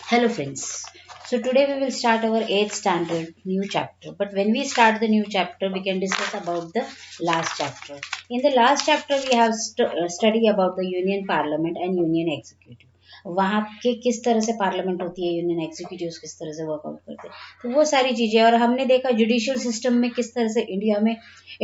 Hello friends. So today we will start our 8th standard new chapter. But when we start the new chapter, we can discuss about the last chapter. In the last chapter, we have study about the Union Parliament and Union Executive. वहाँ के किस तरह से parliament होती है, union executive किस तरह से वर्कआउट करते हैं, तो वो सारी चीजें। और हमने देखा जुडिशियल सिस्टम में किस तरह से इंडिया में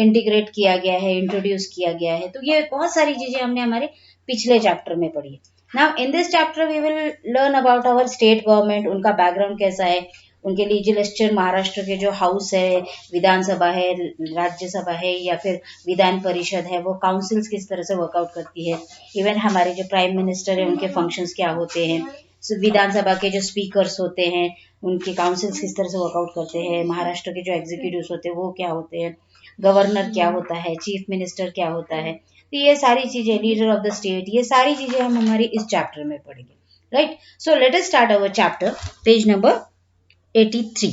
इंटीग्रेट किया गया है, इंट्रोड्यूस किया गया है। तो ये बहुत सारी चीजें हमने हमारे पिछले चैप्टर में पढ़ी है। Now in this chapter we will learn about our state government, उनका बैकग्राउंड कैसा है, उनके लेजिस्लेचर, महाराष्ट्र के जो हाउस है, विधानसभा है, राज्यसभा है या फिर विधान परिषद है, वो काउंसिल्स किस तरह से वर्कआउट करती है। इवन हमारे जो प्राइम मिनिस्टर है उनके फंक्शंस क्या होते हैं, विधानसभा के जो स्पीकर्स होते हैं उनके काउंसिल्स किस तरह से वर्कआउट करते हैं, महाराष्ट्र के जो एग्जीक्यूटिव्स होते हैं वो क्या होते हैं, गवर्नर क्या होता है, चीफ मिनिस्टर क्या होता है। तो ये सारी चीजें, लीडर ऑफ द स्टेट, ये सारी चीजें हम हमारी इस चैप्टर में पढ़ेंगे। Right, so let us start our chapter, page number 83.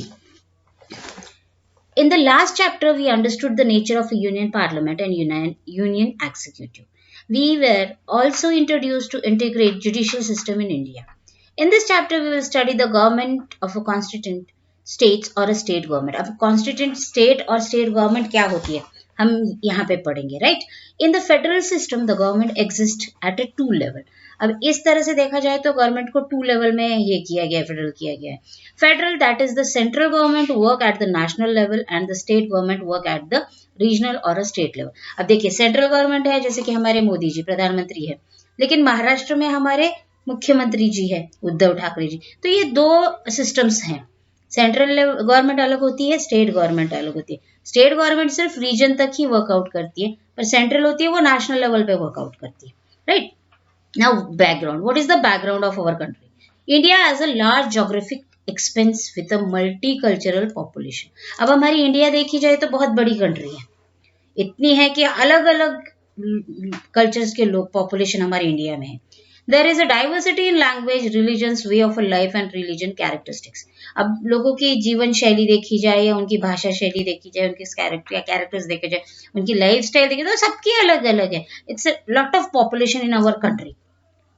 In the last chapter, we understood the nature of a union parliament and union executive. We were also introduced to integrate judicial system in India. In this chapter, we will study the government of a constituent states or a state government. अब constituent state और state government क्या होती है, हम यहाँ पे पढ़ेंगे. Right, in the federal system the government exist at A 2 level. अब इस तरह से देखा जाए तो गवर्नमेंट को 2 लेवल में ये किया गया है, फेडरल किया गया है. Federal, that is the central government work at the national level and the state government work at the regional और अ स्टेट लेवल. अब देखिए, सेंट्रल गवर्नमेंट है, जैसे कि हमारे मोदी जी प्रधानमंत्री है, लेकिन महाराष्ट्र में हमारे मुख्यमंत्री जी है, उद्धव ठाकरे जी. तो ये दो सिस्टम्स हैं. सेंट्रल गवर्नमेंट अलग होती है, स्टेट गवर्नमेंट अलग होती है. स्टेट गवर्नमेंट सिर्फ रीजन तक ही वर्कआउट करती है, पर सेंट्रल होती है वो नेशनल लेवल पे वर्कआउट करती है. Right, now background. What is the background of our country? India has a large geographic expense with a multicultural population. अब हमारी इंडिया देखी जाए तो बहुत बड़ी कंट्री है, इतनी है कि अलग अलग कल्चर्स के लोग, पॉपुलेशन हमारे इंडिया में है. There is a diversity in language, religions, way of life and religion characteristics. अब लोगों की जीवन शैली देखी जाए या उनकी भाषा शैली देखी जाए, उनके कैरेक्टर्स देखे जाए, उनकी लाइफ स्टाइल देखी जाए, तो सबकी अलग अलग है. It's a lot of population in our country.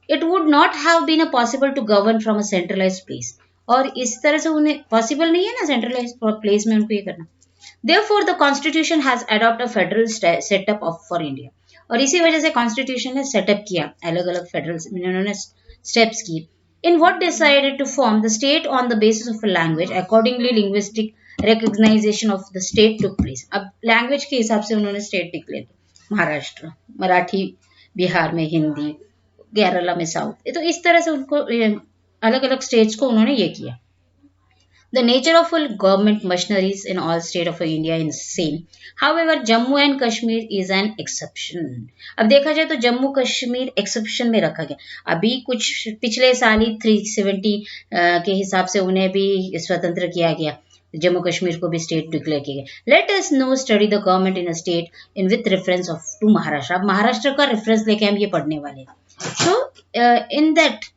It would not have been a possible to govern from a centralize place. और इस तरह से उन्हें पॉसिबल नहीं है ना सेंट्रलाइज प्लेस में उनको ये करना. Therefore, the Constitution has adopted a federal setup of for India. और इसी वजह से कॉन्स्टिट्यूशन ने सेटअप किया अलग अलग फेडरल, इन्होंने स्टेप्स की. In what decided to form the state on the basis of a language, accordingly linguistic recognization of the state took place. अब लैंग्वेज के हिसाब से उन्होंने स्टेट डिक्लेयर की. महाराष्ट्र मराठी, बिहार में हिंदी, केरला में साउथ. तो इस तरह से उनको अलग अलग स्टेट्स को उन्होंने ये किया. The nature of all government machineries in all states of India is same. However, Jammu and Kashmir is an exception. अब देखा जाए तो जम्मू कश्मीर एक्सेप्शन में रखा गया. अभी कुछ पिछले साल ही 370 के हिसाब से उन्हें भी स्वतंत्र किया गया. जम्मू कश्मीर को भी स्टेट डिक्लेयर किया गया. Let us know study the government in a state in with reference of to Maharashtra. अब महाराष्ट्र का रेफरेंस लेके हम ये पढ़ने वाले हैं. सो इन दैट,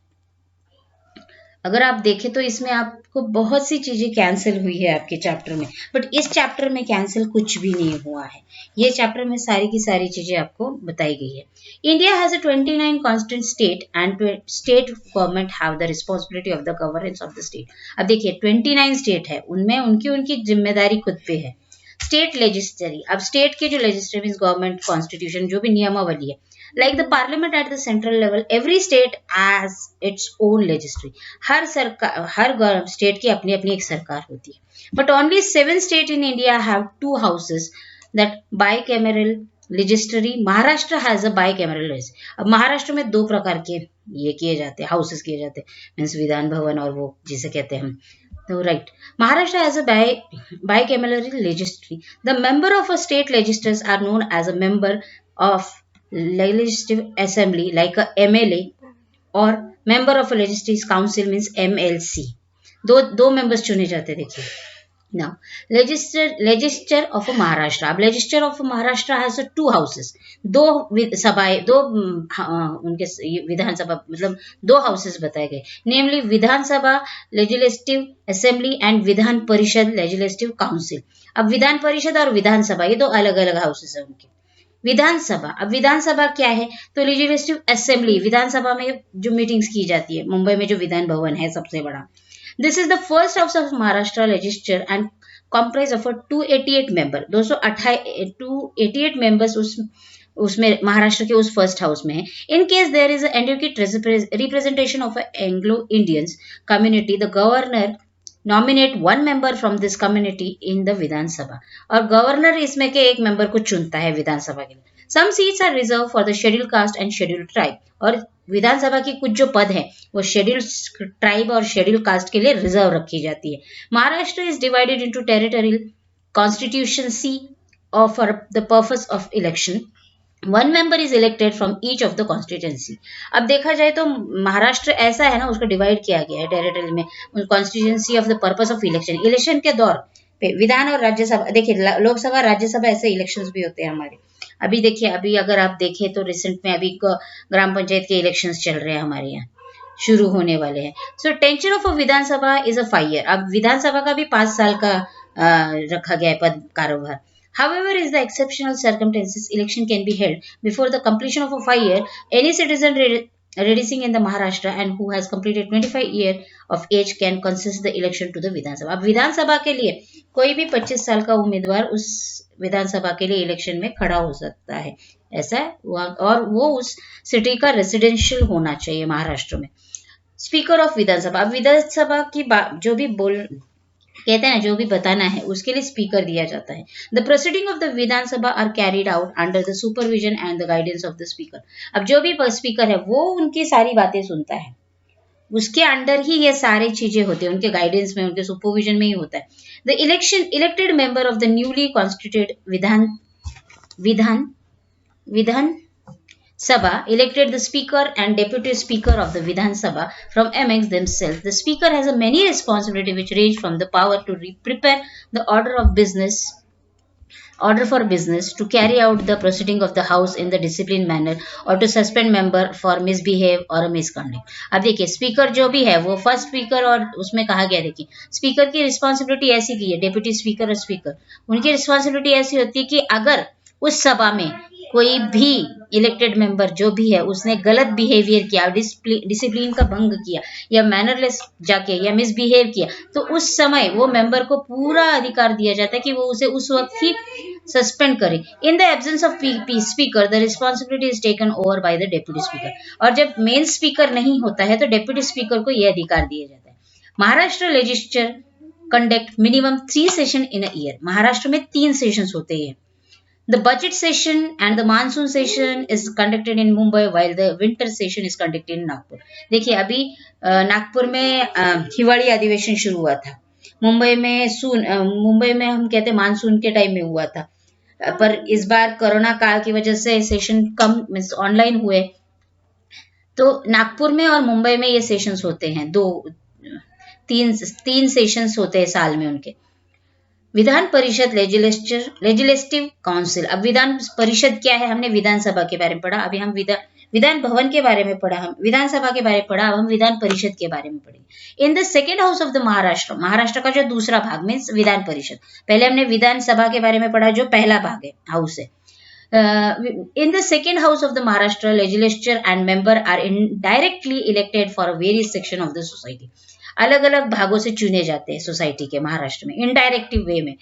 अगर आप देखें तो इसमें आपको बहुत सी चीजें कैंसिल हुई है आपके चैप्टर में, बट इस चैप्टर में कैंसिल कुछ भी नहीं हुआ है. ये चैप्टर में सारी की सारी चीजें आपको बताई गई है. India has a 29 constituent state and state government have the responsibility of the governance of the state. अब देखिए 29 स्टेट है, उनमें उनकी उनकी जिम्मेदारी खुद पे है. स्टेट लेजिस्लेचरी, अब स्टेट के जो लेजिस्लेटिव गवर्नमेंट कॉन्स्टिट्यूशन जो भी नियमावली है, like the parliament at the central level, every state has its own legislature. हर सरकार, हर स्टेट की अपनी अपनी एक सरकार होती है. but only 7 states in India have 2 houses, that bicameral legislature. Maharashtra has a bicameral legislature. अब महाराष्ट्र में 2 प्रकार के ये किए जाते हैं, हाउसेस किए जाते हैं, मीन्स विधान भवन और वो जिसे कहते हैं हम. तो right, Maharashtra has a bicameral legislature. the member of a state legislature are known as a member of legislative assembly, like a MLA, or member of a legislative council means MLC. दो members चुने जाते. देखिए now, legislature of Maharashtra. अब legislature of Maharashtra has 2 houses, 2 सभाएं, 2 उनके विधानसभा, मतलब 2 houses बताए गए, नेमली विधानसभा legislative assembly and Vidhan Parishad legislative council. अब विधान परिषद और विधानसभा ये 2 अलग अलग हाउसेस है उनके. विधानसभा, अब विधानसभा क्या है, तो लेजिस्लेटिव असेंबली, विधानसभा में जो मीटिंग्स की जाती है, मुंबई में जो विधान भवन है सबसे बड़ा, this is the first house of Maharashtra legislature and comprise of 288 member, 288 members उसमें महाराष्ट्र के उस फर्स्ट हाउस में है. In case there is adequate representation of Anglo Indians community, the governor nominate one member from this community in the Vidhan Sabha, और governor इसमें के एक member को चुनता है विधानसभा के लिए. Some seats are reserve for the schedule caste and schedule tribe, और विधानसभा की कुछ जो पद है वो शेड्यूल ट्राइब और शेड्यूल कास्ट के लिए रिजर्व रखी जाती है. Maharashtra is divided into territorial constituency for the purpose of election. One member is elected from each of the constituency. अब देखा जाए तो महाराष्ट्र ऐसा है ना, उसको डिवाइड किया गया है टेरिटरी में, constituency of the purpose of election. Election के दौर पे विधान और राज्यसभा, देखिए लोकसभा राज्यसभा ऐसे इलेक्शंस भी होते हैं हमारे. अभी देखिए, अभी अगर आप देखें तो रिसेंट में अभी ग्राम पंचायत के इलेक्शंस चल रहे हैं हमारे यहाँ, शुरू होने वाले हैं. So tension of a Vidhan Sabha is a 5 year. अब विधानसभा का भी 5 साल का रखा गया है पद कारोबार. However, in the exceptional circumstances, election can be held before the completion of a 5 year. Any citizen residing in the Maharashtra and who has completed 25 years of age can contest the election to the विधानसभा. अब विधानसभा के लिए कोई भी 25 साल का उम्मीदवार उस विधानसभा के लिए इलेक्शन में खड़ा हो सकता है, ऐसा है, और वो उस सिटी का रेसिडेंशियल होना चाहिए महाराष्ट्र में. स्पीकर ऑफ विधानसभा, अब विधानसभा की जो भी कहते हैं ना, जो भी बताना है उसके लिए स्पीकर दिया जाता है. The proceeding of the Vidhan Sabha are carried out under the supervision and the guidance of the speaker. अब जो भी स्पीकर है वो उनकी सारी बातें सुनता है, उसके अंडर ही ये सारी चीजें होती है, उनके गाइडेंस में, उनके सुपरविजन में ही होता है. The elected member of the newly constituted विधान Sabha elected the speaker and deputy speaker of the Vidhan Sabha from amongst themselves. The speaker has a many responsibility which range from the power to prepare the order for business, to carry out the proceeding of the house in the disciplined manner, or to suspend member for misbehave or a misconduct. अब देखिए speaker जो भी है वो first speaker, और उसमें कहा गया, देखिए स्पीकर की रिस्पॉन्सिबिलिटी ऐसी की है, डेप्यूटी स्पीकर और स्पीकर, उनकी रिस्पॉन्सिबिलिटी ऐसी होती है कि अगर उस सभा में कोई भी इलेक्टेड मेंबर जो भी है उसने गलत बिहेवियर किया, डिसिप्लिन का भंग किया, या मैनरलेस जाके या मिसबिहेव किया, तो उस समय वो मेंबर को पूरा अधिकार दिया जाता है कि वो उसे उस वक्त ही सस्पेंड करे. इन the absence of speaker the responsibility is taken over by the deputy speaker. और जब मेन स्पीकर नहीं होता है तो डेप्यूटी स्पीकर को यह अधिकार दिया जाता है. Maharashtra legislature conduct minimum 3 session in a year. Maharashtra में 3 सेशंस होते हैं. The budget session and the monsoon session is conducted in Mumbai while the winter session is conducted in Nagpur. देखिए अभी नागपुर में हिवाड़ी अधिवेशन शुरू हुआ था. मुंबई में हम कहते हैं मानसून के टाइम में हुआ था, पर इस बार कोरोना काल की वजह से सेशन कम ऑनलाइन हुए, तो नागपुर में और मुंबई में ये सेशंस होते हैं. 3 सेशंस होते हैं साल में उनके. Vidhan Parishad legislative council. अब विधान परिषद क्या है, हमने विधानसभा के बारे में पढ़ा, अभी हम विधान भवन के बारे में पढ़ा, हम विधानसभा के बारे में पढ़ा, अब हम विधान परिषद के बारे में पढ़ेंगे. In the second house of the Maharashtra का जो दूसरा भाग मीन्स विधान परिषद. पहले हमने विधानसभा के बारे में पढ़ा जो पहला भाग है, हाउस है. In the second house of the Maharashtra, legislature and member are indirectly elected for a various section of the society. अलग अलग भागों से चुने जाते हैं सोसाइटी के महाराष्ट्र में इनडायरेक्टिव वे में.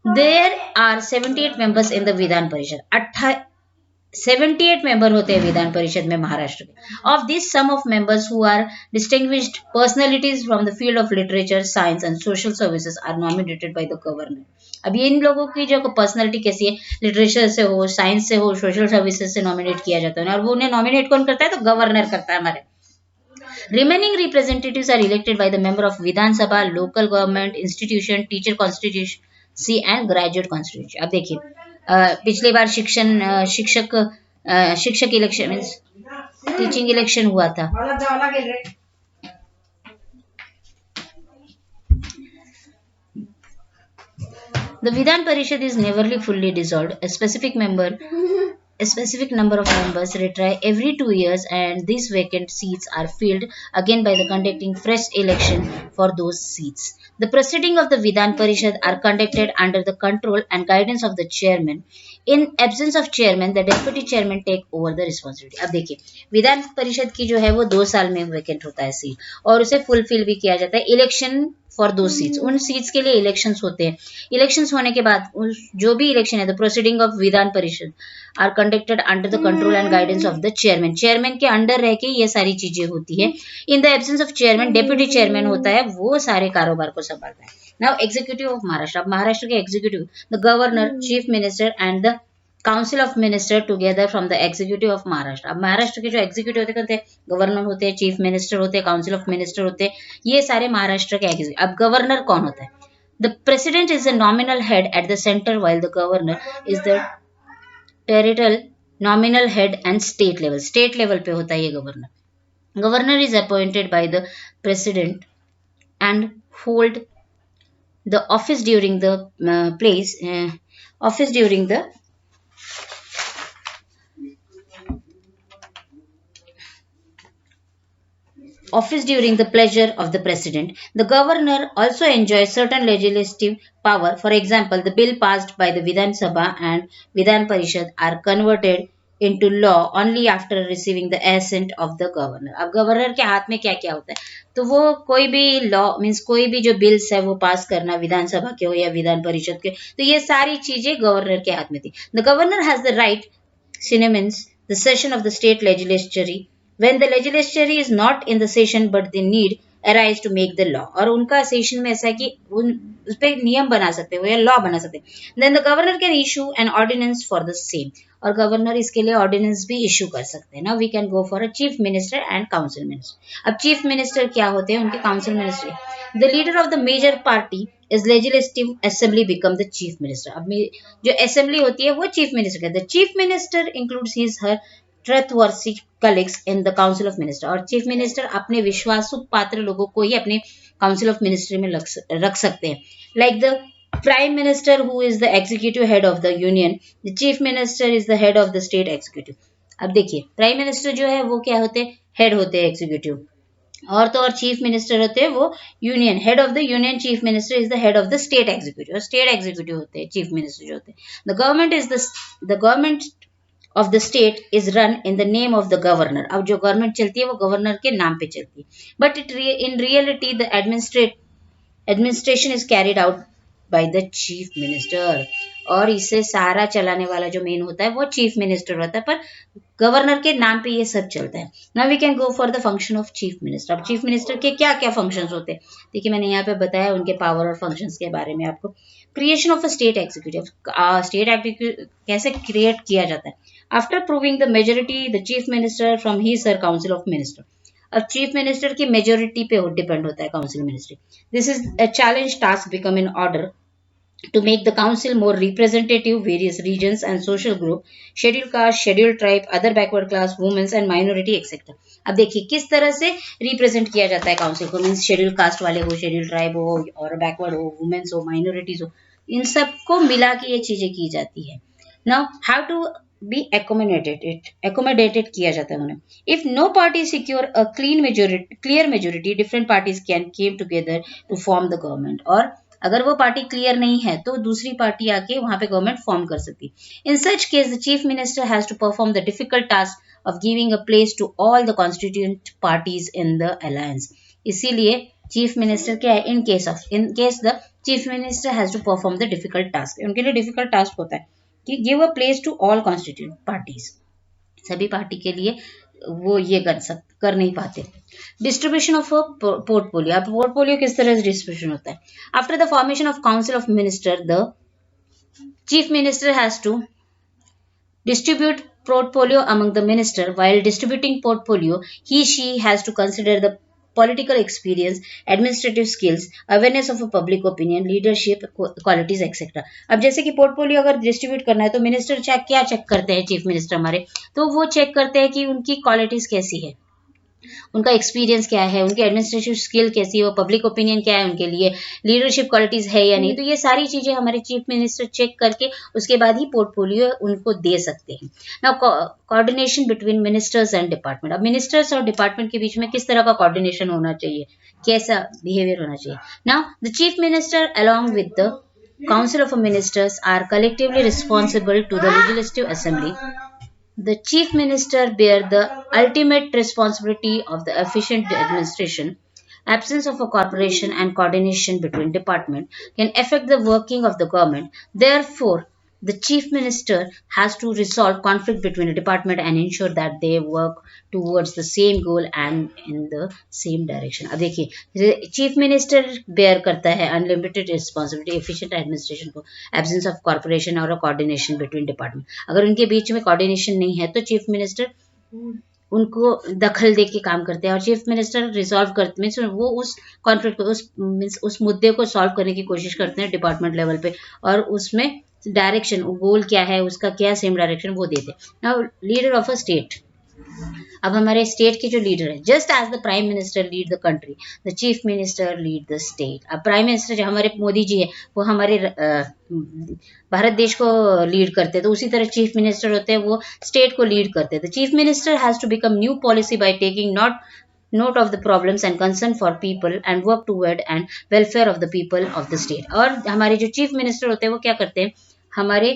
There are 78 members in the Vidhan Parishad. 78 member होते हैं विधान परिषद में महाराष्ट्र के. Of this some of members who are distinguished personalities from the field of literature, science and social services are nominated by the governor. अब ये इन लोगों की जो पर्सनैलिटी कैसी है, लिटरेचर से हो, साइंस से हो, सोशल सर्विसेज से नॉमिनेट किया जाता है, और वो उन्हें नॉमिनेट कौन करता है, तो गवर्नर करता है हमारे. Remaining representatives are elected by the member of Vidhan Sabha, local government institution, teacher constituency and graduate constituency. अब देखिए पिछली बार शिक्षक इलेक्शन मीन्स टीचिंग इलेक्शन हुआ था. The Vidhan Parishad is neverly fully dissolved. A specific member A specific number of members retire every 2 years, and these vacant seats are filled again by the conducting fresh election for those seats. The proceeding of the Vidhan Parishad are conducted under the control and guidance of the chairman. In absence of chairman, the deputy chairman take over the responsibility. अब देखिए, विधान परिषद की जो है वो 2 साल में vacant होता है सीट, और उसे फुलफिल भी किया जाता है इलेक्शन फॉर दो सीट्स। उन सीट्स के लिए इलेक्शंस होते हैं। इलेक्शंस होने के बाद जो भी इलेक्शन है, the proceeding of Vidhan Parishad are conducted under the control and guidance of the chairman. Chairman के अंडर रह के ये सारी चीजें होती है। In the absence of chairman, deputy chairman होता है, वो सारे कारोबार को संभालता है। Now executive of Maharashtra. अब महाराष्ट्र के executive, the governor, chief minister and the council of minister together from the executive of Maharashtra. अब महाराष्ट्र के जो एग्जीक्यूटिव होते हैं, गवर्नर होते हैं, चीफ मिनिस्टर होते हैं, काउंसिल ऑफ मिनिस्टर होते हैं, ये सारे महाराष्ट्र के एग्जीक्यूटिव। अब गवर्नर कौन होता है? The president is the nominal head at the centre, while the governor is the titular nominal head and state level. State level पे होता है ये governor. Governor is appointed by the president and hold the office during the office during the pleasure of the president. The governor also enjoys certain legislative power. For example, the bill passed by the Vidhan Sabha and Vidhan Parishad are converted into law only after receiving the assent of the governor. अब governor के हाथ में क्या क्या होता है? तो वो कोई भी लॉ मीन्स कोई भी जो बिल्स है वो पास करना, विधानसभा के हो या विधान परिषद के, तो ये सारी चीजें गवर्नर के हाथ में थी। The governor has the right means the session of the state legislature when the legislature is not in the session but the need arise to make the law। और उनका सेशन में ऐसा है कि उस पर नियम बना सकते हो या लॉ बना सकते हैं। then the governor can issue an ordinance for the same। और गवर्नर इसके लिए ऑर्डिनेंस भी इशू कर सकते हैं। Now we can go for a chief minister and council minister. अब चीफ मिनिस्टर क्या होते हैं? उनके council minister. The leader of the major party is legislative assembly become the chief minister. अब जो असेंबली होती है वो chief minister. The chief minister includes his her trustworthy colleagues in the council of minister. और chief minister अपने विश्वासु पात्र लोगों को ही अपने काउंसिल ऑफ मिनिस्ट्री में रख सकते हैं। Like the prime minister who is the executive head of the union, the chief minister is the head of the state executive. अब देखिए, प्राइम मिनिस्टर जो है वो क्या होते हैं? हेड होते हैं एग्जीक्यूटिव, और तो और चीफ मिनिस्टर होते हैं वो union head of the union. Chief minister is the head of the state executive, state executive होते हैं चीफ मिनिस्टर जो होते हैं। The government of the state is run in the name of the governor। अब जो government चलती है वो गवर्नर के नाम पे चलती है। But in reality the administration is carried out by the chief minister। और इसे सारा चलाने वाला जो मेन होता है वो चीफ मिनिस्टर होता है, पर गवर्नर के नाम पे ये सब चलता है। Now we can go for the function of chief minister. अब चीफ मिनिस्टर के क्या क्या फंक्शंस होते हैं? देखिए, मैंने यहाँ पे बताया उनके पावर और फंक्शंस के बारे में आपको। Creation of a state executive. State executive कैसे क्रिएट किया जाता है? After proving the majority the chief minister from he sir council of minister. अब चीफ मिनिस्टर की मेजोरिटी पे डिपेंड होता है council ministry. This is a challenge task become in order to make the council more representative various regions and social group, scheduled caste, scheduled tribe, other backward class, women and minority etc। अब देखिए किस तरह से represent किया जाता है council को। Means schedule caste वाले हो, शेड्यूल ट्राइब हो, और बैकवर्ड हो, वुमेन्स हो, माइनॉरिटीज हो, इन सबको मिला के ये चीजें की जाती है। Now how to be accommodated किया जाता है उन्हें। If no party secure a clear majority, different parties can came together to form the government। और अगर वो पार्टी क्लियर नहीं है तो दूसरी पार्टी आके वहां पे गवर्नमेंट फॉर्म कर सकती है। In such case the chief minister has to perform the difficult task of giving a place to all the constituent parties in the alliance. इसीलिए चीफ मिनिस्टर क्या है? In case the chief minister has to perform the difficult task, उनके लिए difficult task होता है कि give a place to all constituent parties. सभी party के लिए वो ये कर नहीं पाते। Distribution of portfolio. अब पोर्टफोलियो किस तरह से डिस्ट्रीब्यूशन होता है? After the formation of council of minister the chief minister has to distribute portfolio among the minister। While distributing portfolio, she has to consider the political experience, administrative skills, awareness of a public opinion, leadership qualities etc। अब जैसे कि portfolio अगर distribute करना है तो minister क्या check करते हैं? चीफ मिनिस्टर हमारे, तो वो चेक करते हैं कि उनकी क्वालिटीज कैसी है, उनका एक्सपीरियंस क्या है, उनकी एडमिनिस्ट्रेटिव स्किल कैसी है, वो पब्लिक ओपिनियन क्या है उनके लिए, लीडरशिप क्वालिटीज है या नहीं। तो ये सारी चीजें हमारे चीफ मिनिस्टर चेक करके उसके बाद ही पोर्टफोलियो उनको दे सकते हैं। Now coordination between ministers and department. अब मिनिस्टर्स और डिपार्टमेंट के बीच में किस तरह का कोऑर्डिनेशन होना चाहिए, कैसा बिहेवियर होना चाहिए। Now the chief minister along with the Council of Ministers are collectively responsible to the Legislative Assembly. The Chief Minister bear the ultimate responsibility of the efficient administration. Absence of a cooperation and coordination between departments can affect the working of the government. Therefore, the Chief Minister has to resolve conflict between a department and ensure that they work towards the same goal and in the same direction. अब देखिए chief minister bear करता है unlimited responsibility efficient administration को, absence of corporation और coordination between department. अगर उनके बीच में coordination नहीं है तो चीफ मिनिस्टर उनको दखल दे के काम करते हैं और चीफ मिनिस्टर रिजॉल्व करते मीन्स वो उस कॉन्फ्लिक्ट को उस मुद्दे को सॉल्व करने की कोशिश करते हैं डिपार्टमेंट लेवल पे, और उसमें डायरेक्शन गोल क्या है उसका क्या सेम डायरेक्शन वो देते हैं। Now leader of a state. अब हमारे स्टेट के जो लीडर है, just as the prime minister lead the country, the chief minister lead the state. अब प्राइम मिनिस्टर जो हमारे मोदी जी है वो हमारे भारत देश को लीड करते हैं, तो उसी तरह चीफ मिनिस्टर होते हैं वो स्टेट को लीड करते हैं। The chief minister has to become new policy by taking note of the problems and concern for people and work toward and welfare of the people of the state। और हमारे जो chief minister होते हैं वो क्या करते हैं, हमारे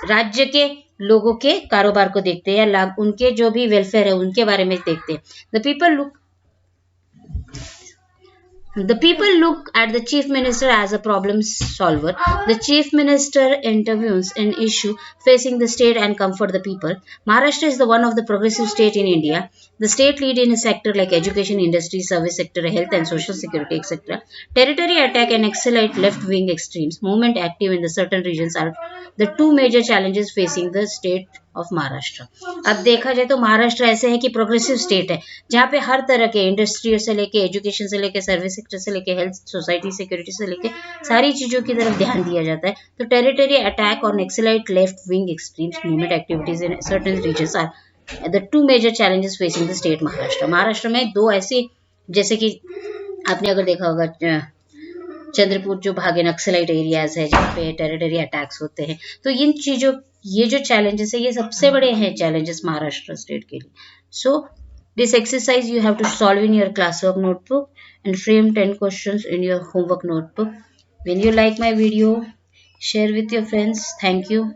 राज्य के लोगों के कारोबार को देखते हैं या उनके जो भी वेलफेयर है उनके बारे में देखते हैं। The people look at the chief minister as a problem solver. The chief minister intervenes in issue facing the state and comfort the people. Maharashtra is the one of the progressive state in India. The state lead in a sector like education, industry, service sector, health and social security, etc. Territory attack and excel at left-wing extremes. Movement active in the certain regions are the two major challenges facing the state of Maharashtra. अब देखा जाए तो महाराष्ट्र ऐसे है कि progressive state है जहाँ पे हर तरह के इंडस्ट्री से लेके एजुकेशन से लेके सर्विस सेक्टर से लेके हेल्थ सोसाइटी सिक्योरिटी से लेके सारी चीजों की तरफ ध्यान दिया जाता है। तो टेरिटरी अटैक और Naxalite left wing extremes movement activities in certain regions are the two major challenges facing the state Maharashtra. Maharashtra में दो ऐसे, जैसे कि आपने अगर देखा होगा चंद्रपुर जो भागे नक्सलाइट एरियाज है जहाँ पे टेरिटरी अटैक्स होते हैं, तो इन चीजों ये जो चैलेंजेस है ये सबसे बड़े हैं चैलेंजेस महाराष्ट्र स्टेट के लिए। So this exercise you have to solve in your class work notebook and frame 10 questions in your homework notebook. When you like my video, share with your friends. Thank you.